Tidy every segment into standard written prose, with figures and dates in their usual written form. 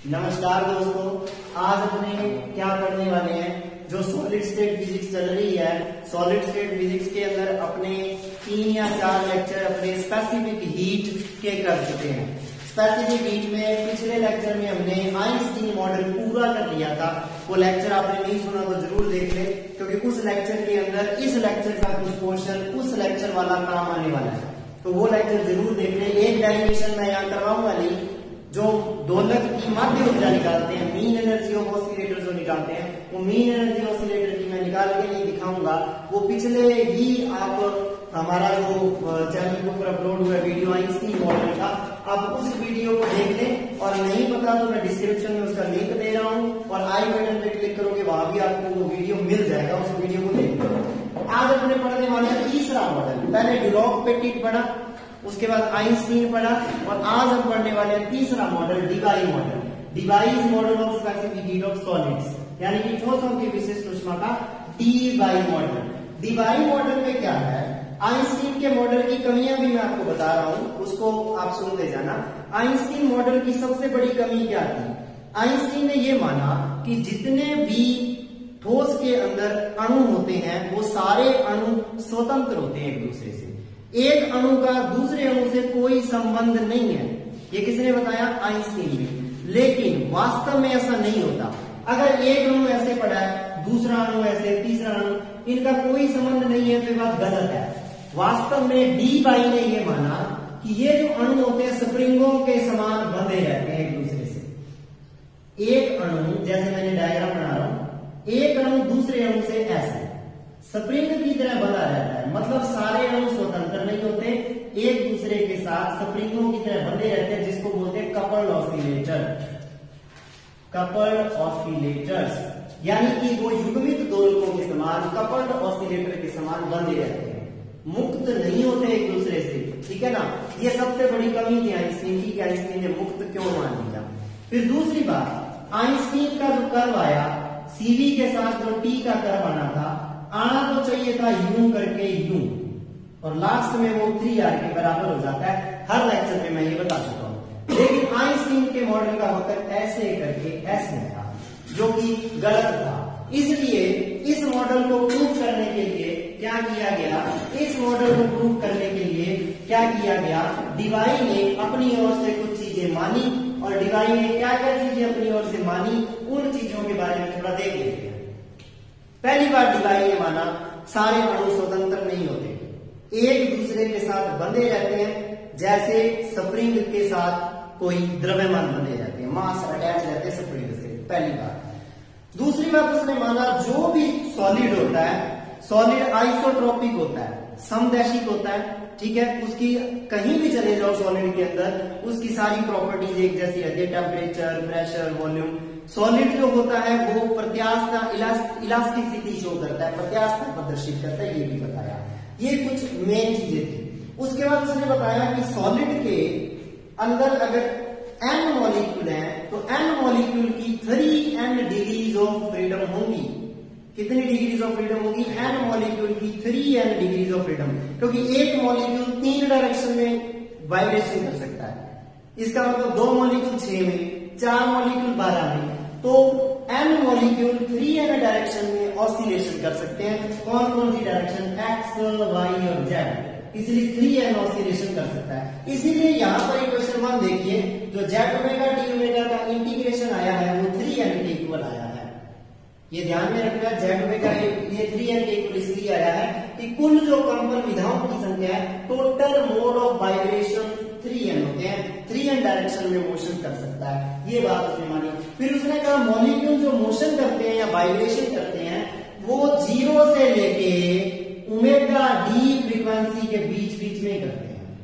नमस्कार दोस्तों, आज अपने क्या पढ़ने वाले हैं। जो सॉलिड स्टेट फिजिक्स चल रही है, सॉलिड स्टेट फिजिक्स के अंदर अपने 3 या 4 लेक्चर अपने स्पेसिफिक हीट के कर चुके हैं। स्पेसिफिक हीट में पिछले लेक्चर में हमने आइंस्टीन मॉडल पूरा कर लिया था। वो लेक्चर आपने नहीं सुना तो जरूर देख ले, क्योंकि उस लेक्चर के अंदर इस लेक्चर का कुछ पोर्शन उस लेक्चर वाला काम आने वाला है, तो वो लेक्चर जरूर देख ले। एक डेरिवेशन मैं यहाँ करवाऊंगा नहीं, जो दोलक की माध्य ऊर्जा निकालते हैं, मीन एनर्जी ऑफ ऑसिलेटर जो निकालते हैं, वो मीन एनर्जी ऑसिलेटर की मैं निकाल के नहीं दिखाऊंगा। वो पिछले ही आप हमारा जो चैनल के ऊपर अपलोड हुआ वीडियो आइंस्टीन मॉडल का, आप उस वीडियो को देख लें। और नहीं पता तो मैं डिस्क्रिप्शन में उसका लिंक दे रहा हूँ, और आई बटन पे क्लिक करोगे वहां भी आपको वो वीडियो मिल जाएगा, उस वीडियो को देख लो। आज अपने पढ़ने वाले हैं तीसरा मॉडल। पहले डिलॉग पेटिट पढ़ा, उसके बाद आइंस्टीन पढ़ा, और आज हम पढ़ने वाले हैं तीसरा model, Debye model. Debye is model of specific heat of solids, यानी कि ठोसों की विशिष्ट ऊष्मा का डिबाई मॉडल। डिबाई मॉडल में क्या है, आइंस्टीन के मॉडल की कमियां भी मैं आपको बता रहा हूं, उसको आप सुनते जाना। आइंस्टीन मॉडल की सबसे बड़ी कमी क्या थी? आइंस्टीन ने यह माना कि जितने भी ठोस के अंदर अणु होते हैं वो सारे अणु स्वतंत्र होते हैं एक दूसरे से, एक अणु का दूसरे अणु से कोई संबंध नहीं है। ये किसने बताया? आइंस्टीन ने। लेकिन वास्तव में ऐसा नहीं होता। अगर एक अणु ऐसे पड़ा है, दूसरा अणु ऐसे, तीसरा अणु, इनका कोई संबंध नहीं है, तो ये बात गलत है। वास्तव में डी बाई ने यह माना कि ये जो अणु होते हैं स्प्रिंगों के समान बंधे रहते हैं एक दूसरे से। एक अणु, जैसे मैंने डायग्राम बना रहा हूं, एक अणु दूसरे अणु से ऐसे स्प्रिंग की तरह बंधा रहता है। मतलब सारे अणु स्वतंत्र नहीं होते, एक दूसरे के साथ स्प्रिंगों की तरह बंधे रहते हैं, जिसको बोलते हैं कपल्ड ऑसिलेटर। कपल्ड ऑसिलेटर्स, यानी कि वो युग्मित दोलकों के समान, कपल्ड ऑसिलेटर के समान बंधे रहते हैं, मुक्त नहीं होते एक दूसरे से। ठीक है ना, ये सबसे बड़ी कमी थी आइंस्टीन की, आइंस्टीन ने मुक्त क्यों मान लिया। फिर दूसरी बात, आइंस्टीन का जो कर्व आया, सीवी के साथ जो टी का कर्व आना था, आना तो चाहिए था यूं करके यूं, और लास्ट में वो 3r के बराबर हो जाता है। हर लेक्चर में मैं ये बता चुका हूं। लेकिन आइंस्टीन के मॉडल का वक्त ऐसे करके ऐसे था, जो कि गलत था। इसलिए इस मॉडल को प्रूव करने के लिए क्या किया गया, इस मॉडल को प्रूव करने के लिए क्या किया गया, डिबाई ने अपनी ओर से कुछ चीजें मानी। और डिबाई ने क्या क्या चीजें अपनी ओर से मानी, उन चीजों के बारे में थोड़ा देख लेते हैं। पहली बार डिबाई ने माना सारे अणु स्वतंत्र नहीं होते, एक दूसरे के साथ बंधे रहते हैं, जैसे स्प्रिंग के साथ कोई द्रव्यमान बंधे रहते हैं, मास अटैच रहते हैं स्प्रिंग से। पहली बात। दूसरी बात, उसने माना जो भी सॉलिड होता है, सॉलिड आइसोट्रोपिक होता है, समदैशिक होता है। ठीक है, उसकी कहीं भी चले जाओ सॉलिड के अंदर, उसकी सारी प्रॉपर्टीज एक जैसी रहती है, टेम्परेचर, प्रेशर, वॉल्यूम। सॉलिड जो होता है वो प्रत्यास्थता, इलास्टिसिटी शो करता है, प्रत्यास्थता प्रदर्शित करता है, ये भी बताया। ये कुछ मेन चीजें थी। उसके बाद उसने बताया कि सॉलिड के अंदर अगर n मॉलिक्यूल है, तो n मॉलिक्यूल की 3n डिग्रीज ऑफ फ्रीडम होंगी। कितनी डिग्रीज ऑफ फ्रीडम होगी? n मॉलिक्यूल की 3n डिग्रीज ऑफ फ्रीडम, क्योंकि एक मॉलिक्यूल 3 डायरेक्शन में वाइब्रेशन कर सकता है। इसका मतलब 2 मॉलिक्यूल 6 में, 4 मॉलिक्यूल 12 में, तो n मॉलिक्यूल 3n डायरेक्शन में ऑसिलेशन कर सकते हैं। कौन कौन सी डायरेक्शन? x, y और z। इसलिए 3n ऑसिलेशन कर सकता है। इसीलिए यहां पर इक्वेशन 1 देखिए, जो z ओमेगा डी ओमेगा का इंटीग्रेशन आया है वो 3n के इक्वल आया है। ये ध्यान में रखना, z ओमेगा ये 3n के इक्वल इसलिए आया है कि कुल जो कंपन विधाओं की संख्या है, total mode of vibration 3n होते हैं, 3n डायरेक्शन में मोशन कर सकता है। ये बात उसने मानी। फिर उसने कहा मॉलिक्यूल जो मोशन करते हैं या वाइब्रेशन करते हैं, वो 0 से लेके ओमेगा डी फ्रीक्वेंसी के बीच बीच में करते हैं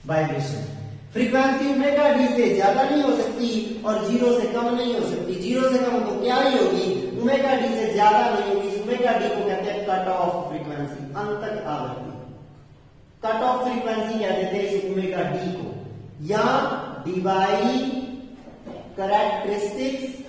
वाइब्रेशन। फ्रीक्वेंसी ओमेगा डी से ज्यादा नहीं हो सकती और 0 से कम नहीं हो सकती। 0 से कम तो क्या ही होगी, ओमेगा डी से ज्यादा नहीं होगी। ओमेगा डी को कहते हैं कट ऑफ फ्रीक्वेंसी, अंतक आवृत्ति। कट ऑफ फ्रीक्वेंसी कह देते हैं इस ओमेगा डी को, या डिबाई कैरेक्टरिस्टिक्स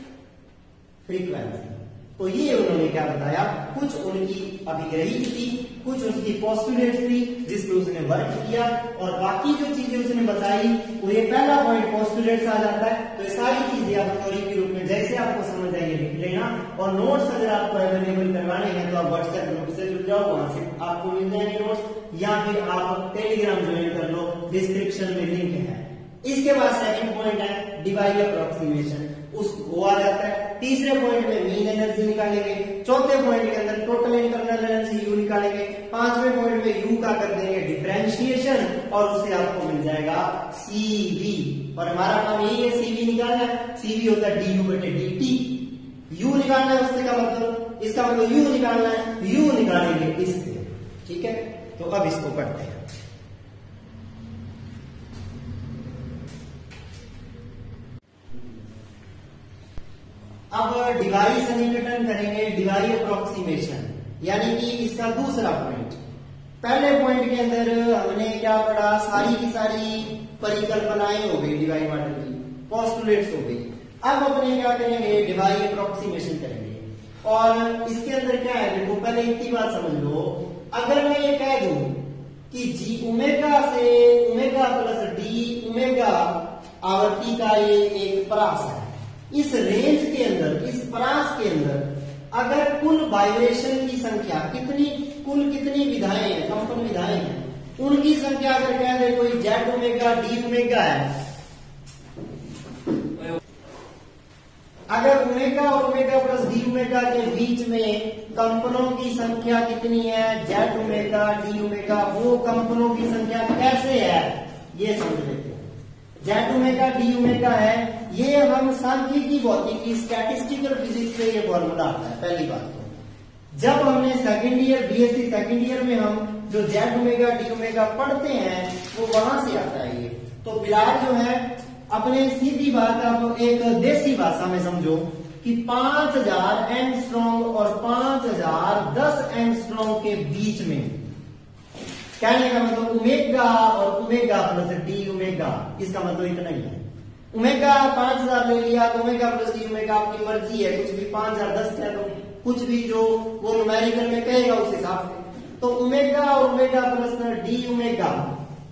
फ्रीक्वेंसी। तो ये उन्होंने क्या बताया, कुछ उनकी अभिग्रही थी, कुछ उसकी पोस्टुलेट्स थी जिस पे उसने वर्क किया, और बाकी जो चीजें उसने बताई वो ये पहला पॉइंट पोस्टुलेट्स आ जाता है। तो ये सारी चीजें कीजिए आप थ्योरी के रूप में, जैसे आपको समझ आइए लिख लेना। और नोट्स अगर आपको अवेलेबल करवाने हैं तो आप व्हाट्सएप ग्रुप से जुड़ जाओ, वहां से आपको मिल जाएंगे नोट्स, या फिर आप टेलीग्राम ज्वाइन कर लो, डिस्क्रिप्शन में लिंक है। इसके बाद सेकंड पॉइंट है डिवाई अप्रोक्सीमेशन, वो आ जाता है। तीसरे पॉइंट में मीन एनर्जी निकालेंगे, चौथे पॉइंट के अंदर टोटल इंटरनल एनर्जी यू निकालेंगे, पांचवें पॉइंट में यू का कर देंगे डिफरेंशिएशन और उससे आपको मिल जाएगा सीवी। और हमारा काम यही है सीवी निकालना है। सीवी होता है डी यू बटे डी टी। यू निकालना है उससे का मतलब, इसका मतलब यू निकालना है, यू निकालेंगे इससे। ठीक है, तो अब इसको पढ़ते हैं। अब डिवाई सन्निकटन करेंगे, डिवाई अप्रोक्सीमेशन, यानी कि इसका दूसरा पॉइंट। पहले पॉइंट के अंदर हमने क्या पढ़ा, सारी की सारी परिकल्पनाएं हो गई डिवाई मॉडल की, पोस्टुलेट्स हो गई। अब अपने क्या करेंगे, डिवाई अप्रोक्सीमेशन करेंगे। और इसके अंदर क्या है, देखो पहले इतनी बात समझ लो, अगर मैं ये कह दूं कि जी ओमेगा से ओमेगा प्लस डी ओमेगा आवृत्ति का ये एक परास है, इस रेंज के अंदर, इस परास के अंदर अगर कुल वाइब्रेशन की संख्या कुल कितनी विधाएं हैं, कंपन विधाएं हैं, उनकी संख्या अगर कह दे कोई जेड ओमेगा डी ओमेगा है, अगर ओमेगा और ओमेगा प्लस डी ओमेगा के बीच में कंपनों की संख्या कितनी है, जेड ओमेगा डी ओमेगा, वो कंपनों की संख्या कैसे है ये समझ लेते हैं। जेड ओमेगा डी ओमेगा है, ये हम सांख्यिकी भौतिकी स्टैटिस्टिकल फिजिक्स से ये फॉर्मूला आता है। पहली बात तो जब हमने second year BSc second year में हम जो जेड ओमेगा डी ओमेगा पढ़ते हैं वो वहां से आता है ये। तो फिलहाल जो है अपने सीधी बात आप एक देसी भाषा में समझो कि 5000 एंगस्ट्रॉम और 5010 एंगस्ट्रॉम के बीच में, कहने का मतलब ओमेगा और ओमेगा प्लस डी ओमेगा, इसका मतलब इतना ही है। ओमेगा 5000 ले लिया तो ओमेगा प्लस डी ओमेगा आपकी मर्जी है, कुछ भी 5010 है तो कुछ भी जो वो न्यूमेरिकल में कहेगा उस हिसाब से। तो ओमेगा और ओमेगा प्लस डी ओमेगा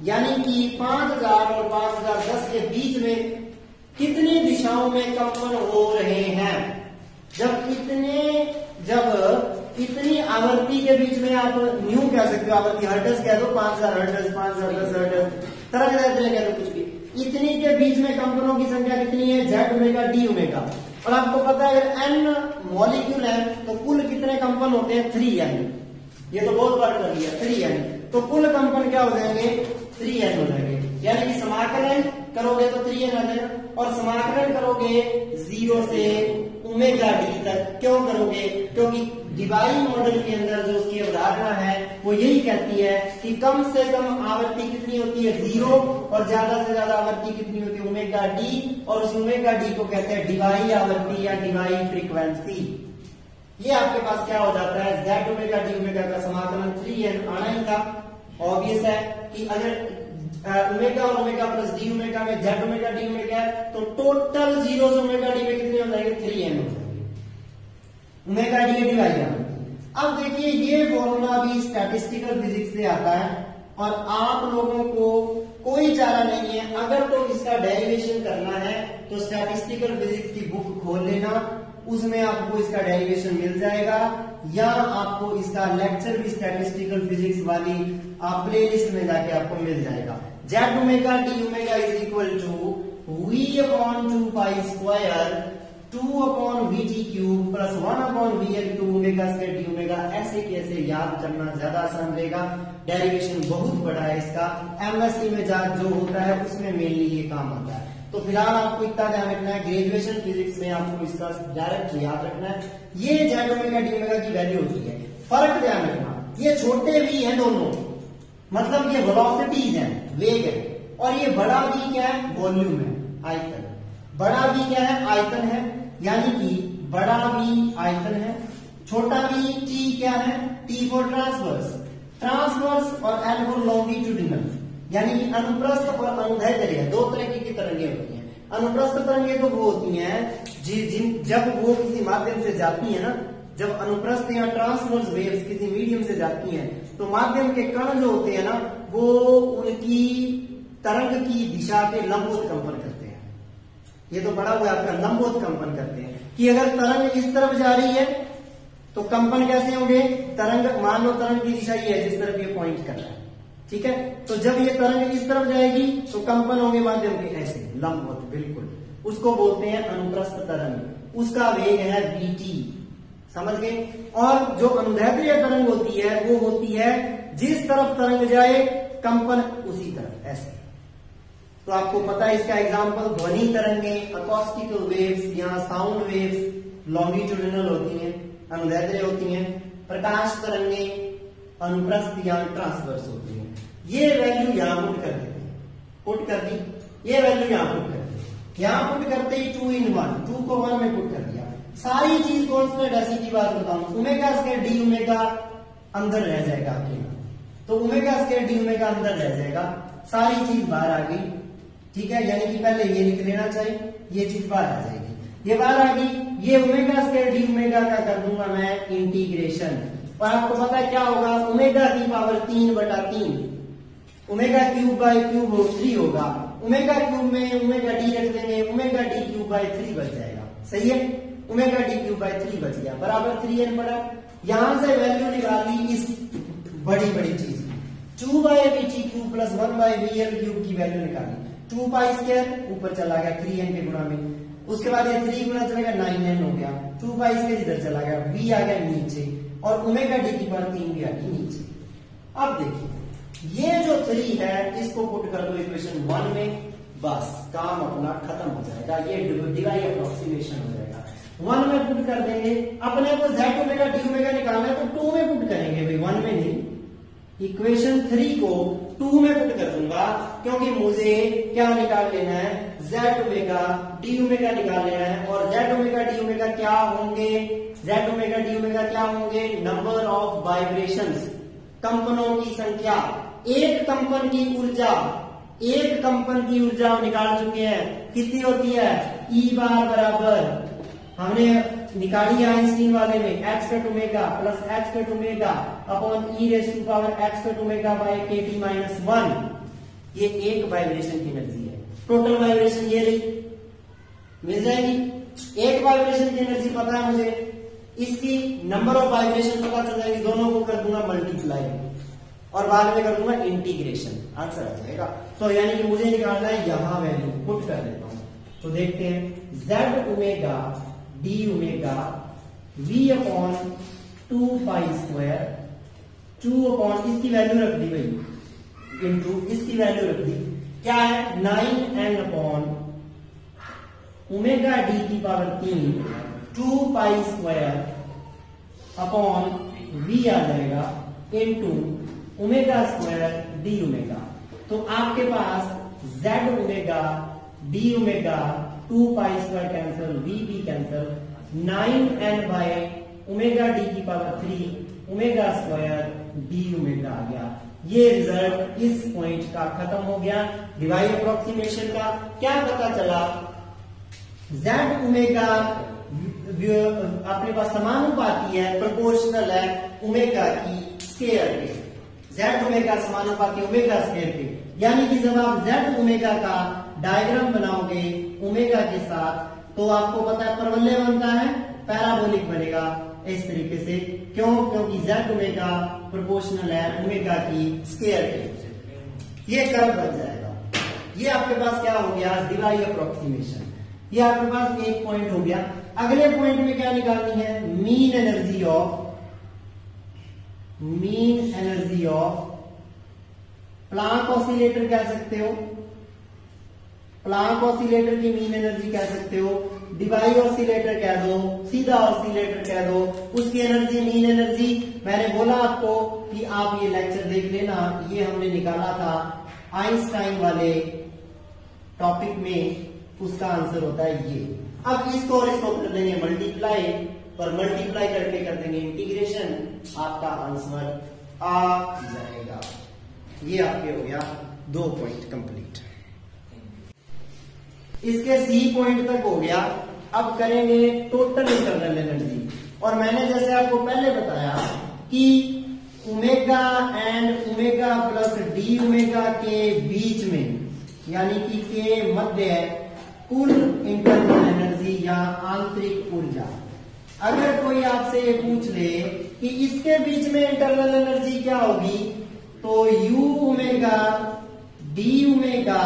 यानी कि 5000 और 5010 के बीच में कितनी दिशाओं में कंपन हो रहे हैं। जब इतनी आवृत्ति के बीच में आप न्यू कह सकते हो, आवृत्ति हर्ट्ज कह दो, 5000 हर्ट्ज, 5010 हर्ट्ज, तरंग दैर्ध्य कह दो, कुछ भी, इतनी के बीच में कंपनों की संख्या कितनी है, जेड ओमेगा डी ओमेगा। और आपको पता है अगर एन मॉलिक्यूल है तो कुल कितने कंपन होते हैं, 3n। ये तो बहुत बार कर लिया, 3n। तो कुल कंपन क्या हो जाएंगे, 3n हो जाएंगे। यानी कि समाकलन करोगे तो 3n आ जाएगा, और समाकलन करोगे 0 से ओमेगा डी तक। क्यों करोगे, क्योंकि डिवाई मॉडल के अंदर जो उसकी अवधारणा है वो यही कहती है कि कम से कम आवृत्ति कितनी होती है, 0, और ज्यादा से ज्यादा आवृत्ति कितनी होती है, ओमेगा डी। और उस ओमेगा डी को कहते हैं डिवाई आवृत्ति या डिवाई फ्रीक्वेंसी। ये आपके पास क्या हो जाता है, जेड ओमेगा डी ओमेगा का समाकलन 3n आना ही था। ऑब्वियस है कि अगर ओमेगा और ओमेगा प्लस डी ओमेगा में जेड ओमेगा डी ओमेगा है तो टोटल 0 से ओमेगा डी में कितने हो जाएंगे, 3n हो जाएंगे, ओमेगा डी डिवाइड। अब देखिए ये फॉर्मूला भी स्टैटिस्टिकल फिजिक्स से आता है और आप लोगों को कोई चारा नहीं है, अगर तो इसका डेरिवेशन करना है तो स्टैटिस्टिकल फिजिक्स की बुक खोल लेना, उसमें आपको इसका डेरिवेशन मिल जाएगा, या आपको इसका लेक्चर भी स्टैटिस्टिकल फिजिक्स वाली आप प्लेलिस्ट में जाके आपको मिल जाएगा। Z omega D omega is equal to V upon 2 pi square 2 upon V T cube plus 1 upon V L two omega square D omega. ऐसे कैसे याद करना ज्यादा आसान रहेगा, डेरिवेशन बहुत बड़ा है इसका, एमएससी में जो होता है उसमें मेनली ये काम आता है। तो फिलहाल आपको इतना ध्यान रखना है, ग्रेजुएशन फिजिक्स में आपको इसका डायरेक्ट याद रखना है। ये जेड ओमेगा डी ओमेगा की वैल्यू होती है, फर्क ध्यान रखना, ये छोटे भी हैं दोनों, मतलब ये वेलोसिटीज हैं, वेग है, और ये बड़ा भी क्या है, वॉल्यूम है, आयतन। बड़ा भी क्या है, आयतन है, यानी कि बड़ा भी आयतन है, छोटा भी टी क्या है, टी फॉर ट्रांसवर्स, ट्रांसवर्स और एल फॉर लॉन्गिट्यूडिनल, यानी कि अनुप्रस्थ और अनुदैर्ध्य, दो तरह की तरंगे होती हैं। अनुप्रस्थ तरंगे तो वो होती हैं जब वो किसी माध्यम से जाती है ना, जब अनुप्रस्थ या ट्रांसवर्स वेव्स किसी मीडियम से जाती हैं तो माध्यम के कण जो होते हैं ना वो उनकी तरंग की दिशा के लंबवत कंपन करते हैं। ये तो पढ़ा हुआ है आपका, लंबवत कंपन करते हैं कि अगर तरंग इस तरफ जा रही है तो कंपन कैसे होंगे, तरंग, मान लो तरंग की दिशा ये है जिस तरफ ये पॉइंट कर रहा है, ठीक है, तो जब ये तरंग इस तरफ जाएगी तो कंपन होंगे माध्यम के ऐसे लंबवत, बिल्कुल, उसको बोलते हैं अनुप्रस्थ तरंग, उसका वेग है vt, समझ गए। और जो अनुदैर्ध्य तरंग होती है वो होती है जिस तरफ तरंग जाए कंपन उसी तरफ, ऐसे। तो आपको पता है इसका एग्जाम्पल, ध्वनि तरंगे, अकॉस्टिकल वेव्स, यहाँ साउंड वेव्स लॉन्गिट्यूडिनल होती हैं, अनुदैर्ध्य होती हैं, प्रकाश तरंगे अनुप्रस्थ या ट्रांसवर्स होती हैं। ये वैल्यू यहां पुट कर देते हैं, पुट कर दी, ये वैल्यू यहां पुट कर दी, यहां पुट करते ही 2 in 1, 2 को 1 में पुट कर दिया, सारी चीज कॉन्स्टेंट, ऐसी की बात बताऊं, ओमेगा स्क्वायर डी ओमेगा अंदर रह जाएगा अकेला, तो ओमेगा स्क्वायर डी ओमेगा अंदर रह जाएगा, सारी चीज बाहर आ गई, ठीक है, यानी कि पहले ये लिख लेना चाहिए, ये चीज बाहर आ जाएगी, ये बाहर आ गई, ये ओमेगा स्क्वायर डी ओमेगा का कर दूंगा मैं इंटीग्रेशन, और आपको पता है क्या होगा, ओमेगा की power 3/3, omega cube by cube 3 होगा, ओमेगा क्यूब में ओमेगा डी रख देंगे, ओमेगा डी क्यूब बाय 3 बच जाएगा, सही है, ओमेगा डी क्यूब बाय 3 बच गया, बराबर 3n पड़ा, यहां से वैल्यू निकाली इस बड़ी बड़ी चीज 2/vt cube plus 1/vl cube की वैल्यू निकाली, 2 पाई स्क्वायर ऊपर चला गया 3n के गुणा में, उसके बाद ये 3 गुना चलेगा 9n हो गया, 2 पाई स्क्वायर इधर चला गया, v आ गया नीचे, और ओमेगा डी की पावर 3 भी आ गई नीचे। अब देखिए ये जो 3 है इसको पुट कर दो इक्वेशन 1 में, बस काम अपना खत्म हो जाएगा, ये डिवाई अप्रोक्सीमेशन हो जाएगा, 1 में पुट कर देंगे, अपने को z ओमेगा डी ओमेगा निकालना है तो 2 में पुट करेंगे भाई, 1 में नहीं, इक्वेशन 3 को 2 में पुट कर दूंगा, क्योंकि मुझे क्या निकाल लेना है, z ओमेगा डी ओमेगा निकाल लेना है, और z ओमेगा डी ओमेगा क्या होंगे, z ओमेगा डी ओमेगा क्या होंगे, नंबर ऑफ वाइब्रेशंस, कंपनों की संख्या, एक कंपन की ऊर्जा, एक कंपन की ऊर्जा निकाल चुके हैं, कितनी होती है, E बार बराबर हमने निकाली है आइंस्टीन वाले में, h cut omega plus h cut omega upon e raise to power h cut omega by kt minus 1, ये एक वाइब्रेशन की एनर्जी है, टोटल वाइब्रेशन ये रही, मिल जाएगी, एक वाइब्रेशन की एनर्जी पता है मुझे, इसकी नंबर ऑफ वाइब्रेशन पता चल जाएगी, दोनों को कर दूंगा मल्टीप्लाई, और बाद में कर दूंगा इंटीग्रेशन, आंसर आ जाएगा। तो यानी कि मुझे निकालना है, यहां वैल्यू पुट कर देता हूं, तो देखते हैं, z omega D omega v upon 2 pi square, 2 upon इसकी वैल्यू रख दी भाई, इंटू इसकी वैल्यू रख दी, क्या है 9n अपॉन ओमेगा डी की power 3 2 pi square upon v आ जाएगा into omega square D omega, तो आपके पास z omega D omega 2 pi square cancel, v भी cancel, 9n by omega D की power 3 omega square D omega आ गया। ये रिजल्ट इस पॉइंट का खत्म हो गया, डिवाई अप्रोक्सीमेशन का। क्या पता चला, z ओमेगा अपने पास समानुपाती है, प्रोपोर्शनल है ओमेगा की स्क्वायर के, z ओमेगा समानुपाती ओमेगा स्क्वायर के, यानी कि जब आप z ओमेगा का डायग्राम बनाओगे ओमेगा के साथ, तो आपको पता है परवलय बनता है, पैराबोलिक बनेगा इस तरीके से, क्यों, क्योंकि z ओमेगा प्रोपोर्शनल है ओमेगा की स्क्वायर के, ये कर्व बन जाएगा। ये आपके पास क्या हो गया, डिवाई अप्रोक्सीमेशन, ये आपके पास एक पॉइंट हो गया। अगले पॉइंट में क्या निकालनी है, mean energy of Planck oscillator कह सकते हो, प्लांक ऑसिलेटर की मीन एनर्जी कह सकते हो, डिवाई ऑसिलेटर कह दो, सीधा ऑसिलेटर कह दो, उसकी एनर्जी मीन एनर्जी। मैंने बोला आपको कि आप ये लेक्चर देख लेना, ये हमने निकाला था आइंस्टाइन वाले टॉपिक में, उसका आंसर होता है ये। अब इसको और इसको कर देंगे मल्टीप्लाई, और मल्टीप्लाई करके कर देंगे इंटीग्रेशन, आपका आंसर आ जाएगा। ये आपके हो गया 2 पॉइंट कंप्लीट। इसके सी पॉइंट तक हो गया। अब करेंगे टोटल इंटरनल एनर्जी, और मैंने जैसे आपको पहले बताया कि omega and omega plus D omega के बीच में, यानी कि के मध्य कुल इंटरनल एनर्जी या आंतरिक ऊर्जा। अगर कोई आपसे ये पूछ ले कि इसके बीच में इंटरनल एनर्जी क्या होगी, तो यू ओमेगा डी ओमेगा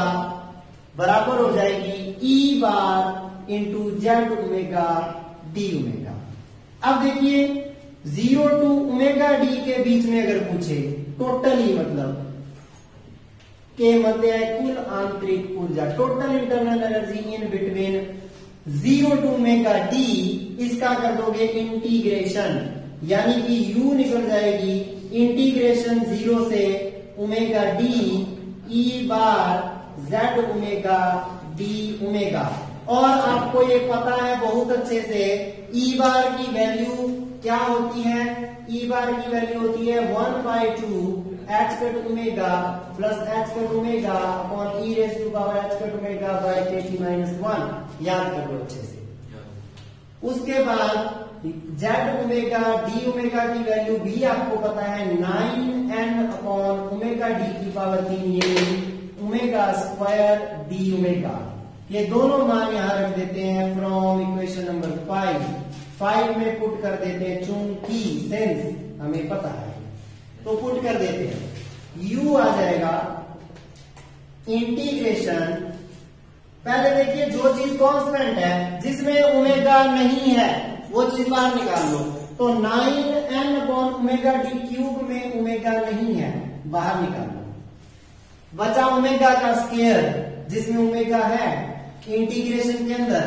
बराबर हो जाएगी E bar into Z omega D omega. अब देखिए 0 टू ओमेगा डी के बीच में अगर पूछे टोटली मतलब के मध्य है कुल आंतरिक ऊर्जा, total internal energy in between 0 to omega D, इसका कर दोगे इंटीग्रेशन, यानी कि u निकल जाएगी इंटीग्रेशन 0 से ओमेगा डी ई बार जेड ओमेगा डी ओमेगा। और आपको ये पता है बहुत अच्छे से ई बार की वैल्यू क्या होती है, ई बार की वैल्यू होती है 1/2 h cut omega plus h cut omega upon e raise to power h cut omega by kt minus 1। याद कर लो अच्छे से। उसके बाद z ओमेगा डी ओमेगा की वैल्यू भी आपको पता है 9n अपॉन ओमेगा डी की पावर 3, ये ओमेगा स्क्वायर डी ओमेगा। ये दोनों मान यहां रख देते हैं फ्रॉम इक्वेशन नंबर 5 में पुट कर देते हैं, चूंकि सेंस हमें पता है तो पुट कर देते हैं। u आ जाएगा इंटीग्रेशन, पहले देखिए जो चीज कांस्टेंट है जिसमें ओमेगा नहीं है वो चीज बाहर निकाल लो, तो 9n upon omega D cube में ओमेगा नहीं है, बाहर निकाल लो। बचा ओमेगा का स्क्वायर जिसमें ओमेगा है, इंटीग्रेशन के अंदर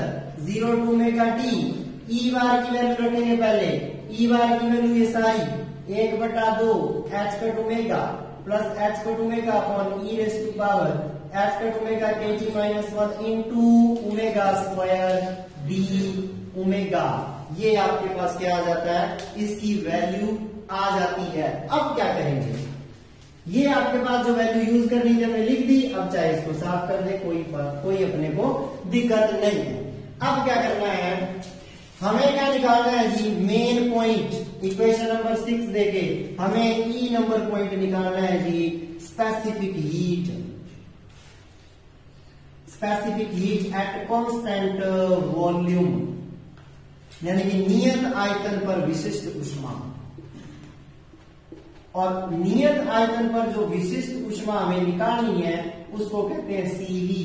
0 to omega D, E bar की वैल्यू रखेंगे पहले, ई बार की वैल्यू ये साई 1/2 h cut omega plus h cut omega upon e raise to power h cut omega kt minus 1 into omega square D omega. ये आपके पास क्या आ जाता है, इसकी वैल्यू आ जाती है। अब क्या करेंगे, ये आपके पास जो वैल्यू यूज करनी थी हमने लिख दी, अब चाहे इसको साफ कर दे, कोई अपने को दिक्कत नहीं है। अब क्या करना है, हमें क्या निकालना है जी, मेन पॉइंट। इक्वेशन नंबर 6 देके हमें ई नंबर पॉइंट निकालना है जी, specific heat. Specific heat at constant volume, यानी कि नियत आयतन पर विशिष्ट ऊष्मा। और नियत आयतन पर जो विशिष्ट ऊष्मा हमें निकालनी है उसको कहते हैं सीवी।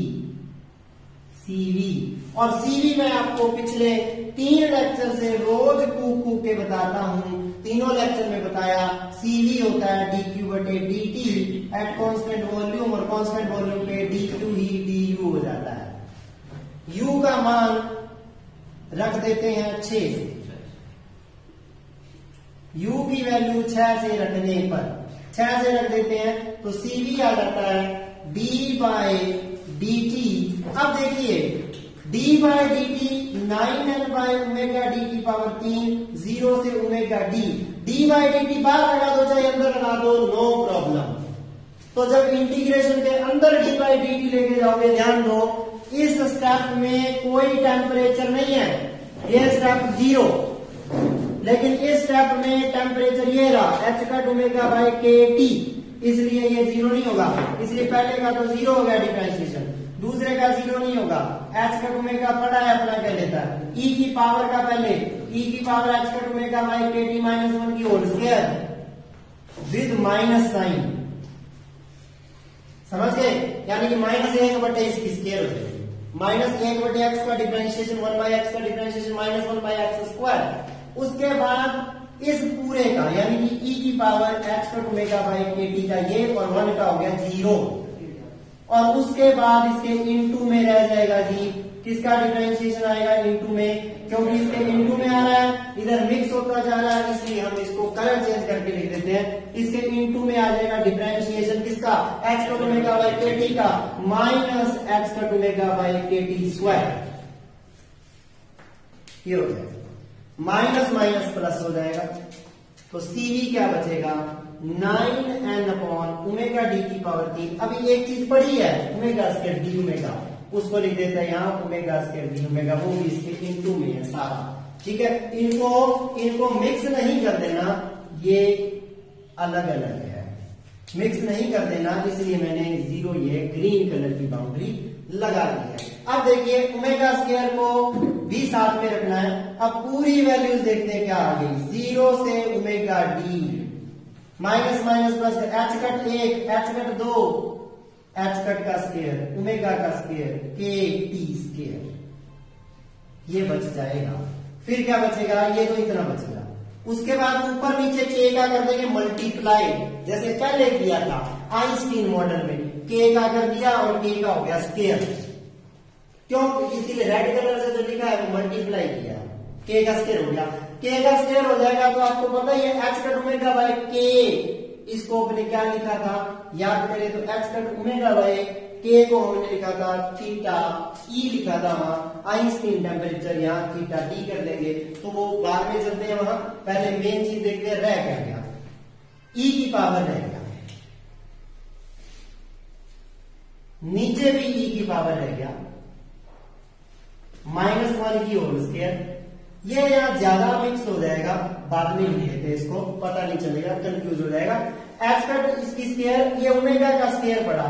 और सीवी मैं आपको पिछले 3 लेक्चर से रोज कूक के बताता हूं, तीनों लेक्चर में बताया सीवी होता है dq/dt एट कांस्टेंट वॉल्यूम, और कांस्टेंट वॉल्यूम पे dq ही du हो जाता है। u का मान रख देते हैं 6, u की वैल्यू 6 से रखने पर 6 से रख देते हैं तो CV आ जाता है d/dt। अब देखिए d/dt 9n/ओमेगा d की पावर 3 0 से ओमेगा d, d/dt बाहर लगा दो चाहे अंदर लगा दो, नो प्रॉब्लम। तो जब इंटीग्रेशन के अंदर d/dt लेके जाओगे, ध्यान दो इस स्टेप में कोई टेम्परेचर नहीं है, ये स्टेप 0, लेकिन इस स्टेप में टेम्परेचर ये रहा h cut omega by kt, इसलिए ये 0 नहीं होगा। इसलिए पहले का तो 0 हो गया डिफरेंशिएशन, दूसरे का 0 नहीं होगा। h कट ओमेगा पड़ा है अपना कह लेता है, e की पावर का पहले e की power h cut omega by kt minus 1 की whole square with minus sign, समझ गए? यानी कि -1/, इसकी स्क्वायर हो जाएगी, -1/x का डिफरेंशिएशन 1/x का डिफरेंशिएशन -1/x स्क्वायर। उसके बाद इस पूरे का यानी कि e की power h cut omega by kt का ये और 1 का हो गया 0, और उसके बाद इसके इनटू में रह जाएगा जी, किसका डिफरेंशिएशन आएगा इनटू में, क्योंकि इसके इनटू में आ रहा है, इधर मिक्स होता जा रहा है, इसलिए हम इसको कलर चेंज करके लिख देते हैं। इसके इनटू में आ जाएगा डिफरेंशिएशन किसका, h cut omega by kt का minus h cut omega by kt square, ये हो जाएगा, माइनस माइनस प्लस हो जाएगा। तो CV क्या बचेगा, 9n अपॉन ओमेगा डी की पावर 3। अभी एक चीज पड़ी है ओमेगा स्क्वायर डी ओमेगा, उसको लिख देते हैं यहाँ ओमेगा स्क्वायर डी ओमेगा, वो भी इसके इनटू में है सारा, ठीक है। इनको मिक्स नहीं कर देना, ये अलग अलग है, मिक्स नहीं कर देना, इसलिए मैंने 0 ये ग्रीन कलर की बाउंड्री लगा दी है। अब देखिए ओमेगा स्क्वायर को भी साथ में रखना है। अब पूरी वैल्यूज देखते हैं क्या आ गई। 0 से omega D, minus minus plus, H cut 1, H cut 2, H cut का स्क्वायर, ओमेगा का स्क्वायर, के टी स्क्वायर, ये बच जाएगा। फिर क्या बचेगा, ये तो इतना बचेगा। उसके बाद ऊपर नीचे के का कर देंगे मल्टीप्लाई, जैसे पहले किया था आइंस्टीन मॉडल में, के का कर दिया और के का हो गया स्क्वायर। क्यों, इसीलिए रेड कलर से जो लिखा है वो मल्टीप्लाई किया, के का स्क्वायर हो गया। के का स्क्वायर हो जाएगा तो आपको पता ही है H cut omega bye K, इसको अपने क्या लिखा था याद करें तो एच कट ओमेगा बाय के को हमने लिखा था थीटा ई लिखा था वहां, आइंस्टीन टेम्परेचर यहाँ थीटा डी कर देंगे तो वो बाद में चलते हैं वहां, पहले मेन चीज देखते हैं, रह क्या गया, ई की पावर रह गया, नीचे भी ई की पावर रह गया, -1 की होल स्क्वायर। ये यहाँ ज्यादा मिक्स हो जाएगा, बाद में लिख लेते हैं इसको, पता नहीं चलेगा, कंफ्यूज हो जाएगा। एच कट इसकी स्क्वायर, ये ओमेगा का स्क्वायर पड़ा,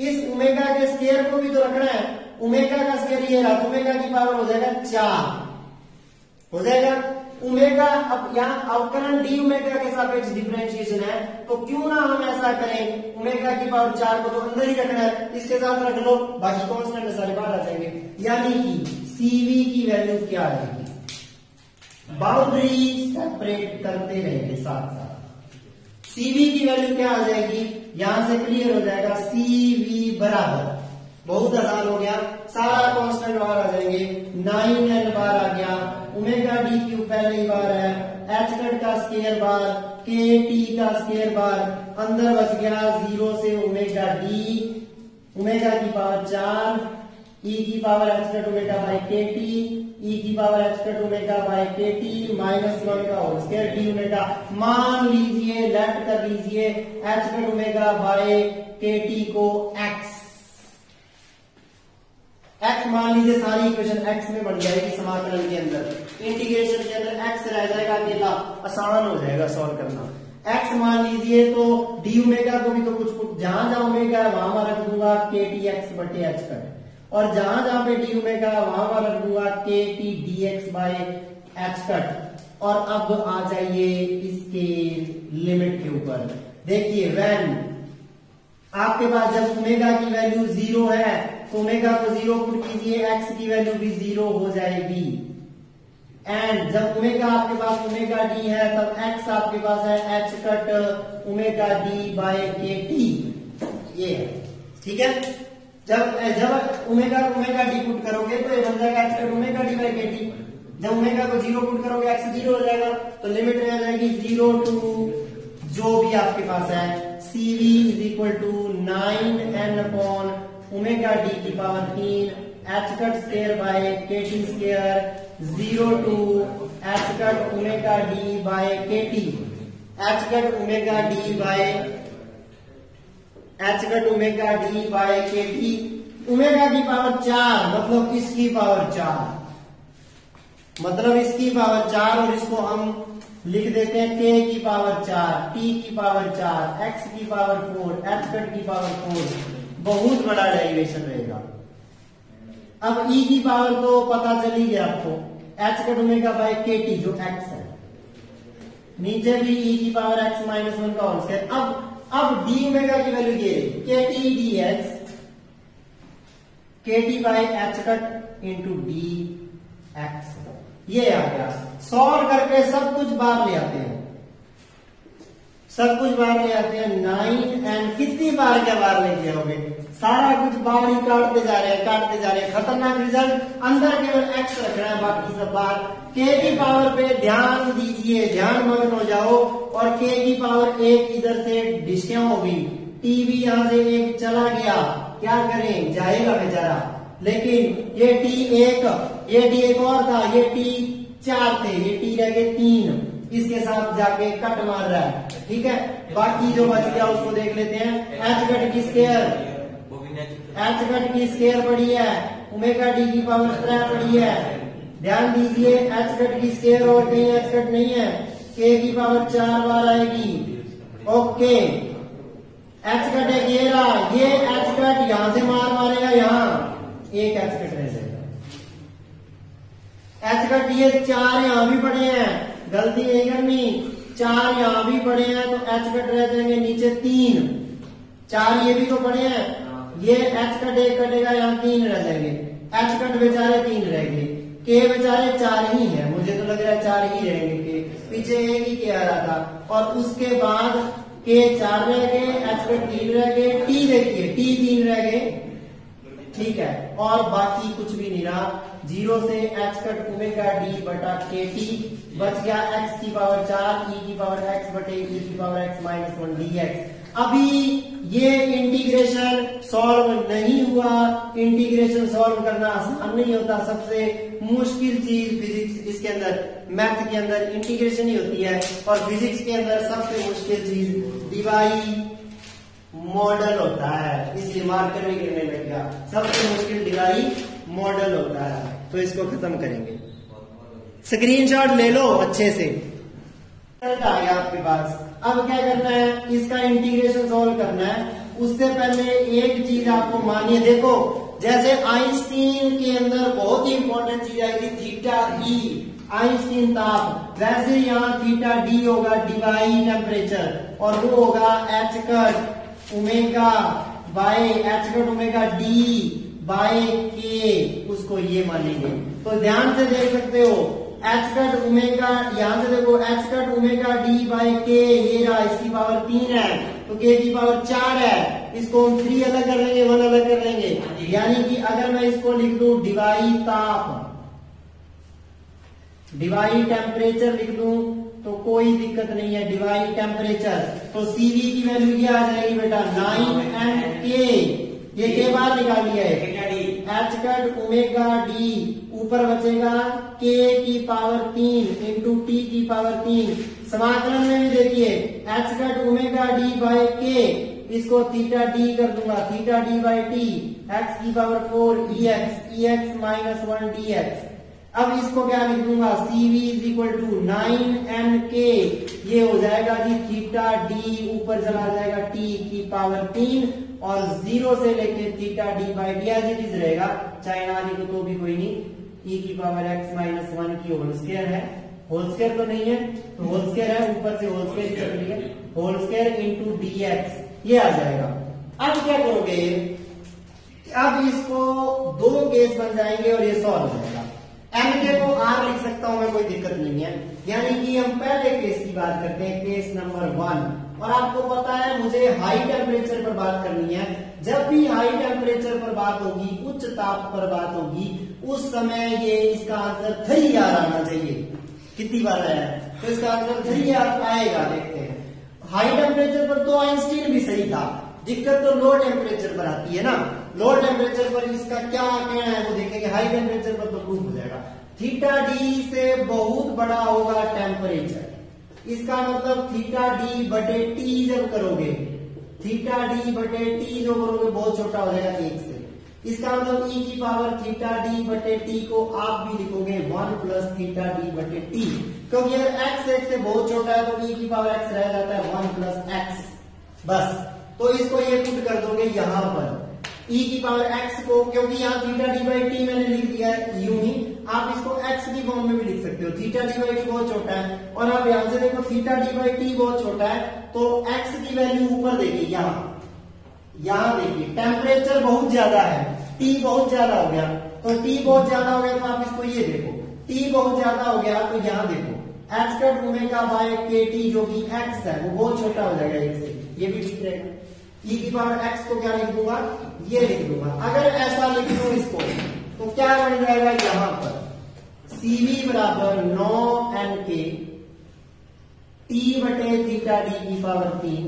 इस ओमेगा के स्क्वायर को भी तो रखना है, ओमेगा का स्क्वायर ये रहा, ओमेगा की पावर हो जाएगा 4 हो जाएगा। ओमेगा अब यहाँ अवकलन डी ओमेगा के सापेक्ष डिफरेंशिएशन है, तो क्यों ना हम ऐसा करें, ओमेगा की पावर 4 को तो अंदर ही रखना है, इसके साथ रख लो, बाकी कांस्टेंट सारे बाहर आ जाएंगे। यानी कि सीवी की वैल्यू क्या आएगी, बाउंड्री सेपरेट करते रहेंगे साथ साथ, सीवी की वैल्यू क्या आ जाएगी, यहां से क्लियर हो जाएगा, सीवी बराबर, बहुत आसान हो गया, सारा कांस्टेंट बाहर आ जाएंगे, 9n बार आ गया, ओमेगा डी क्यूब पहली बार है, एच कट का स्क्वायर बार, के टी का स्क्वायर बार, अंदर बच गया 0 से ओमेगा डी, ओमेगा की पावर 4, ई की power H cut omega bye K T, ई की power H cut omega bye K T, -1 का होल स्क्वायर डी ओमेगा। मान लीजिए, लेफ्ट कर लीजिए H cut omega bye K T को एक्स मान लीजिए, सारी इक्वेशन एक्स में बन जाएगी समाकलन के अंदर, इंटीग्रेशन के अंदर एक्स रह जाएगा अकेला, आसान हो जाएगा सॉल्व करना। एक्स मान लीजिए तो डी ओमेगा को भी तो कुछ जहां जहां ओमेगा है वहां रख दूंगा के टी एक्स बटे एच कट, और जहां जहां पे डी ओमेगा वहां रख दूंगा के T D x bye H cut. और अब आ जाइए इसके लिमिट के ऊपर, देखिए व्हेन आपके पास जब ओमेगा की वैल्यू 0 है तो ओमेगा को 0 पुट कीजिए, एक्स की वैल्यू भी 0 हो जाएगी, एंड जब ओमेगा आपके पास ओमेगा डी है तब एक्स आपके पास है H cut omega D by K T, ये है ठीक है। जब ओमेगा को ओमेगा डी पुट करोगे तो ये बन जाएगा H cut omega D by K T, जब ओमेगा को 0 पुट करोगे एक्स 0 हो जाएगा, तो लिमिट रह जाएगी 0 टू जो भी आपके पास है CV is equal to 9n upon omega D की power 3 H cut square by K T square 0 to H cut omega D by K T, H cut omega D by H cut omega D by K T, omega की power 4 मतलब इसकी power 4, मतलब इसकी power 4, और इसको हम लिख देते हैं k की पावर 4, t की पावर 4, x की पावर 4, h कट की पावर 4, बहुत बड़ा डेरिवेशन रहेगा। अब e की पावर तो पता चल ही गया आपको, h cut omega bye K T जो x है, नीचे भी e की पावर x -1 का होल स्क्वायर। अब d ओमेगा की वैल्यू ये के टी डी एक्स, के T bye H cut into D x, ये आ गया। सॉल्व करके सब कुछ बाहर ले आते हैं, सब कुछ बाहर ले आते हैं, 9n कितनी बार क्या बाहर लेके आओगे, सारा कुछ बाहर ही काटते जा रहे हैं, खतरनाक रिजल्ट, अंदर केवल x रखना है, बाकी सब बाहर। k की पावर पे ध्यान दीजिए, ध्यान मग्न हो जाओ, और k की पावर 1 इधर से डिस्क्यों हो गई, t भी यहां से 1 चला गया, क्या करें, जाएगा बेचारा, लेकिन ये t 1 और था, ये t 4 थे, ये t रह गए 3, इसके साथ जाके कट मार रहा है, ठीक है। बाकी जो बच गया उसको देख लेते हैं, एच कट की स्क्वायर पड़ी है, ओमेगा डी की पावर 3 पड़ी है, ध्यान दीजिए एच कट की स्क्वायर और कहीं एच कट नहीं है, k की पावर 4 बार आएगी, ओके। एच कट एक ये रहा, ये एच कट यहां से मारेगा यहां, एक एच कट रह जाएगा। एच कट ये 4 यहां भी पड़े हैं, गलती नहीं करनी, 4 यहां भी पड़े हैं तो एच कट रह जाएंगे नीचे 3, 4 ये भी तो पड़े हैं, ये एच कट एक कटेगा यहां 3 रह जाएंगे, एच कट बेचारे 3 रह गए, के बेचारे 4 ही है, मुझे तो लग रहा है 4 ही रहेंगे, के पीछे एक ही के आ रहा था, और उसके बाद के 4 रह गए, एच कट 3 रह गए, टी देखिए टी 3 रह गए, ठीक है, और बाकी कुछ भी नहीं रहा, 0 से एच कट ओमेगा डी बटा के टी बच गया x की पावर 4 e की पावर x बटे e की पावर x माइनस 1 dx। अभी ये इंटीग्रेशन सॉल्व नहीं हुआ, इंटीग्रेशन सॉल्व करना आसान नहीं होता, सबसे मुश्किल चीज फिजिक्स इसके अंदर, मैथ के अंदर इंटीग्रेशन ही होती है, और फिजिक्स के अंदर सबसे मुश्किल चीज डिवाई मॉडल होता है, इसलिए मार्कर भी गिरने लग गया, सबसे मुश्किल डिवाई मॉडल होता है, तो इसको खत्म करेंगे। स्क्रीनशॉट ले लो अच्छे से, आ गया आपके पास। अब क्या करना है, इसका इंटीग्रेशन सॉल्व करना है, उससे पहले एक चीज आपको मानिए, देखो जैसे आइंस्टीन के अंदर बहुत ही इंपॉर्टेंट चीज आई थी थीटा ई, आइंस्टीन ताप, वैसे यहाँ थीटा डी होगा डिवाई टेम्परेचर, और वो होगा H cut omega by H cut omega D by K, उसको ये मानेंगे। तो ध्यान से देख सकते हो एच कट ओमेगा, यहां से देखो H cut omega D by K, ये रहा, इसकी पावर 3 है तो के की पावर 4 है, इसको हम 3 अलग कर लेंगे, 1 अलग कर लेंगे, यानी कि अगर मैं इसको लिख दूं डिवाई ताप, डिवाई टेम्परेचर लिख दूं तो कोई दिक्कत नहीं है, डिवाई टेम्परेचर, तो सीवी की वैल्यू क्या आ जाएगी बेटा 9 ये के बाहर निकाल लिया है, एच कट ओमेगा डी, ऊपर बचेगा के की पावर 3 इंटू टी की पावर 3, समाकलन में भी देखिए H cut omega D by K, इसको थीटा डी कर दूंगा, theta D by T, X की power 4 E X minus 1 D X. अब इसको क्या लिख दूंगा, CV is equal to 9nk, ये हो जाएगा जी थीटा डी, ऊपर चला जाएगा टी की पावर 3, और 0 से लेके theta D by D as it is रहेगा, चाहे ना लिखो तो भी कोई नहीं, e की पावर x माइनस 1 की होल स्क्वायर है, होल स्क्वायर तो नहीं है तो होल स्क्वायर है, ऊपर से होल स्क्वायर कर लिया, होल स्क्वायर इंटू dx, ये आ जाएगा। अब क्या करोगे, अब इसको 2 केस बन जाएंगे और ये सॉल्व हो जाएगा। एम के को आर लिख सकता हूं मैं, कोई दिक्कत नहीं है, यानी कि हम पहले केस की बात करते हैं, केस नंबर 1, और आपको पता है मुझे हाई टेम्परेचर पर बात करनी है, जब भी हाई टेम्परेचर पर बात होगी, उच्च ताप पर बात होगी, उस समय ये इसका आंसर 3R आना चाहिए, कितनी बार आया तो इसका आंसर 3R आएगा, देखते हैं। हाई टेम्परेचर पर तो आइंस्टीन भी सही था, दिक्कत तो लो टेम्परेचर पर आती है ना, लो टेम्परेचर पर इसका क्या कहना है वो देखेंगे, हाई टेम्परेचर पर तो प्रूफ हो जाएगा, थीटा डी से बहुत बड़ा होगा टेम्परेचर, इसका मतलब थीटा डी बटे टी जब करोगे, थीटा डी बटे टी जो करोगे बहुत छोटा हो जाएगा 1 से, इसका मतलब e की पावर थीटा डी बटे टी को आप भी लिखोगे 1 प्लस थीटा डी बटे टी, क्योंकि अगर x 1 से बहुत छोटा है तो e की पावर x रह जाता है 1 प्लस x, बस, तो इसको ये पुट कर दोगे यहां पर e की पावर x को, क्योंकि यहाँ थीटा डी बाई टी मैंने लिख दिया है यूं ही, आप इसको x की फॉर्म में भी लिख सकते हो, थीटा डी बाई टी बहुत छोटा है, और आप यहां से देखो थीटा डी बाई टी बहुत छोटा है, तो x की वैल्यू ऊपर देखिए, यहाँ देखिए टेम्परेचर बहुत ज्यादा है, t बहुत ज्यादा हो गया, तो t बहुत ज्यादा हो गया तो आप इसको ये देखो, t बहुत ज्यादा हो गया तो यहाँ देखो H cut omega bye K T जो कि x है वो बहुत छोटा हो जाएगा 1 से, ये भी ठीक रहेगा, e की पावर x को क्या लिख दूंगा, ये लिख दूंगा। अगर ऐसा लिख दूं इसको तो क्या बन जाएगा, यहां पर CV बराबर 9nk t बटे थीटा डी की पावर 3,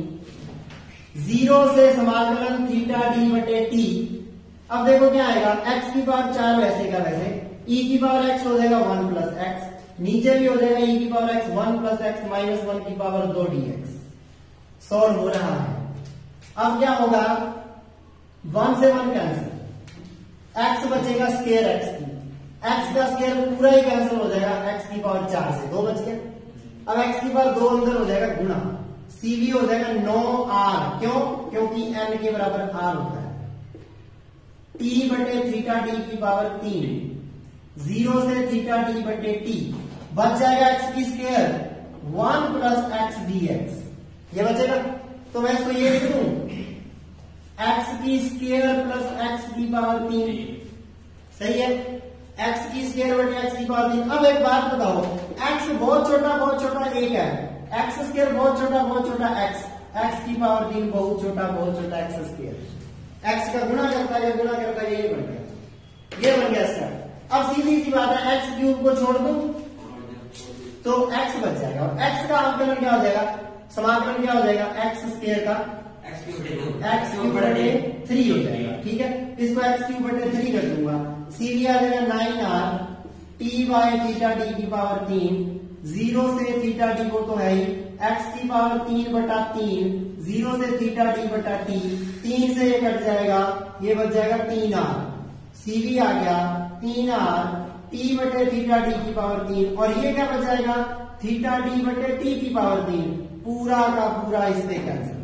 0 से समाकलन थीटा डी बटे टी, अब देखो क्या आएगा, x की पावर 4 वैसे का वैसे, e की पावर x हो जाएगा 1 प्लस x, नीचे भी हो जाएगा e की power x 1 plus x minus 1 की पावर 2 dx, सॉल्व हो रहा है। अब क्या होगा, 1 से 1 कैंसिल, x बचेगा स्क्वायर x की, x का स्क्वायर पूरा ही कैंसिल हो जाएगा, x की पावर 4 से 2 बच गया, अब x की पावर 2 अंदर हो जाएगा गुणा, CV हो जाएगा 9R, क्यों? क्योंकि n के बराबर R होता है। T बटे थीटा डी की पावर 3, 0 से थीटा डी बटे टी, बच जाएगा x की स्क्वायर 1 प्लस एक्स dx, ये बचेगा। तो मैं इसको ये लिख दूं x की स्क्वायर प्लस एक्स की पावर 3, सही है। x की स्क्वायर बटे एक्स की पावर 3। अब एक बात बताओ, x बहुत छोटा 1 है, एक्स स्क्वायर बहुत छोटा x की पावर 3 बहुत छोटा एक्स स्क्वायर, x का गुणा करता है ये बन गया इसका। अब सीधी सी बात है, एक्स क्यूब को छोड़ दूं तो x बच जाएगा, और x का अवकलन क्या हो जाएगा, समाकलन क्या हो जाएगा, एक्स स्क्वायर का एक्स क्यूब बटे 3 हो जाएगा, ठीक है। इसको एक्स क्यूब बटे 3 कर दूंगा, सीधी आ जाएगा 9R T by theta D की पावर 3, 0 से थीटा डी को तो है ही, एक्स की पावर 3 बटा 3, 0 से थीटा डी बटा टी, 3 से ये कट जाएगा, ये बच जाएगा 3R, सीवी आ गया 3R टी बटे थीटा डी की पावर 3, और ये क्या बच जाएगा, थीटा डी बटे टी की पावर 3, पूरा का पूरा इससे कैंसिल।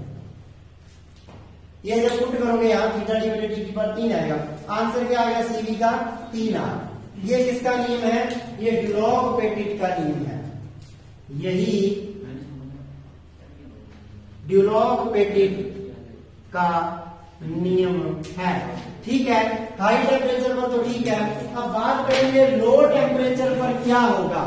ये जब पुट करोगे यहां थीटा डी बटे टी की पावर 3 आएगा, आंसर क्या आएगा, सीवी का 3R। ये किसका नियम है, ये ड्यूलॉग-पेटिट का नियम है, यही ड्यूलॉग-पेटिट का नियम है, ठीक है। हाई टेम्परेचर पर तो ठीक है। अब बात करेंगे लो टेम्परेचर पर क्या होगा,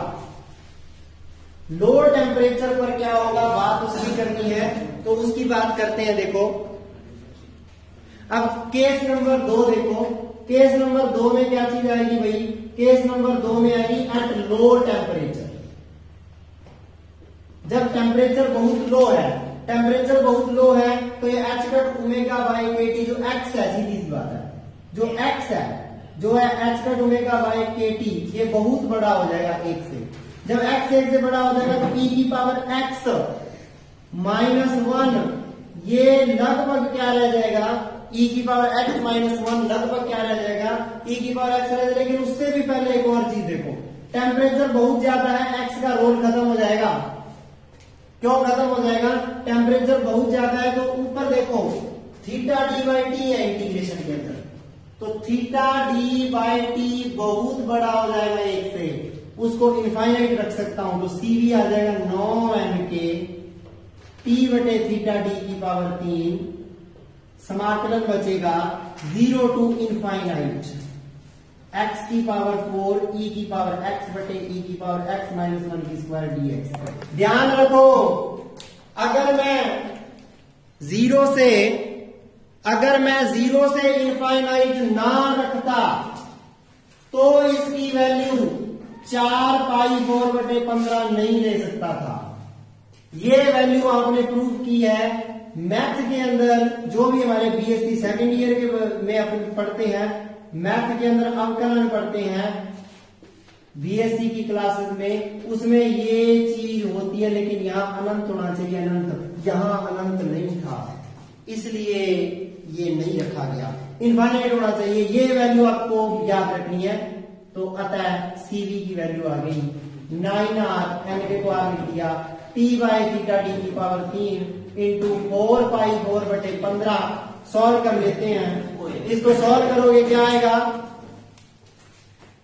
लो टेम्परेचर पर क्या होगा, बात उसकी करनी है तो उसकी बात करते हैं। देखो अब केस नंबर 2 देखो, केस नंबर 2 में क्या चीज आएगी भाई, केस नंबर 2 में आएगी एट लो टेम्परेचर। जब टेम्परेचर बहुत लो है, टेम्परेचर बहुत लो है तो ये h कट ओमेगा बाई के टी जो x है, सीधी सी बात है, जो x है जो है h कट ओमेगा बाई के टी, ये बहुत बड़ा हो जाएगा 1 से। जब x 1 से बड़ा हो जाएगा तो e की पावर x -1, ये लगभग क्या रह जाएगा, e की पावर x -1 लगभग क्या रह जाएगा, e की पावर x रह जाएगा। लेकिन उससे भी पहले एक और चीज देखो, टेम्परेचर बहुत ज्यादा है, x का रोल खत्म हो जाएगा। क्यों खत्म हो जाएगा, टेम्परेचर बहुत ज्यादा है तो ऊपर देखो थीटा डी बाई टी है इंटीग्रेशन के अंदर, तो थीटा डी बाई टी बहुत बड़ा हो जाएगा 1 से, उसको इनफाइनाइट रख सकता हूं, तो सीवी आ जाएगा 9m के टी बटे थीटा डी की पावर 3, समाकलन बचेगा 0 टू इनफाइनाइट x की पावर 4 e की पावर x बटे e की पावर x -1 की स्क्वायर dx। ध्यान रखो, अगर मैं 0 से इनफाइनाइट ना रखता तो इसकी वैल्यू 4π4/15 नहीं ले सकता था। ये वैल्यू आपने प्रूव की है मैथ के अंदर, जो भी हमारे बीएससी सेकेंड ईयर के में अपन पढ़ते हैं, मैथ के अंदर अवकलन पढ़ते हैं बीएससी की क्लासेस में, उसमें ये चीज होती है। लेकिन यहाँ अनंत होना चाहिए, अनंत, यहाँ अनंत नहीं था इसलिए ये नहीं रखा गया, इनफाइनाइट होना चाहिए। ये वैल्यू आपको याद रखनी है, तो अतः सीवी की वैल्यू आ गई 9R, एन के को आर लिख दिया, टी बाई थीटा डी की पावर 3 इंटू 4π4/15। सॉल्व कर लेते हैं, इसको सॉल्व करोगे क्या आएगा,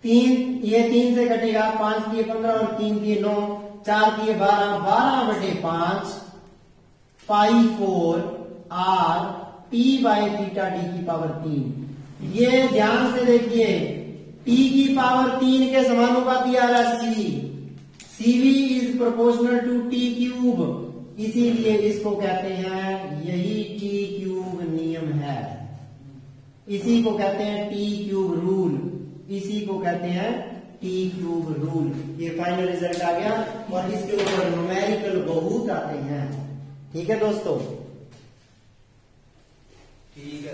3 ये 3 से कटेगा, 5 दिए 15 और 3 दिए 9, 4 दिए 12, 12/5 π4 r T by theta D की पावर 3। ये ध्यान से देखिए, टी की पावर 3 के समानुपाती आ रहा है CV, CV is proportional to T cube, इसीलिए इसको कहते हैं, यही टी क्यूब नियम है, इसी को कहते हैं टी क्यूब रूल, इसी को कहते हैं टी क्यूब रूल। ये फाइनल रिजल्ट आ गया और इसके ऊपर न्यूमेरिकल बहुत आते हैं, ठीक है दोस्तों। ठीक है।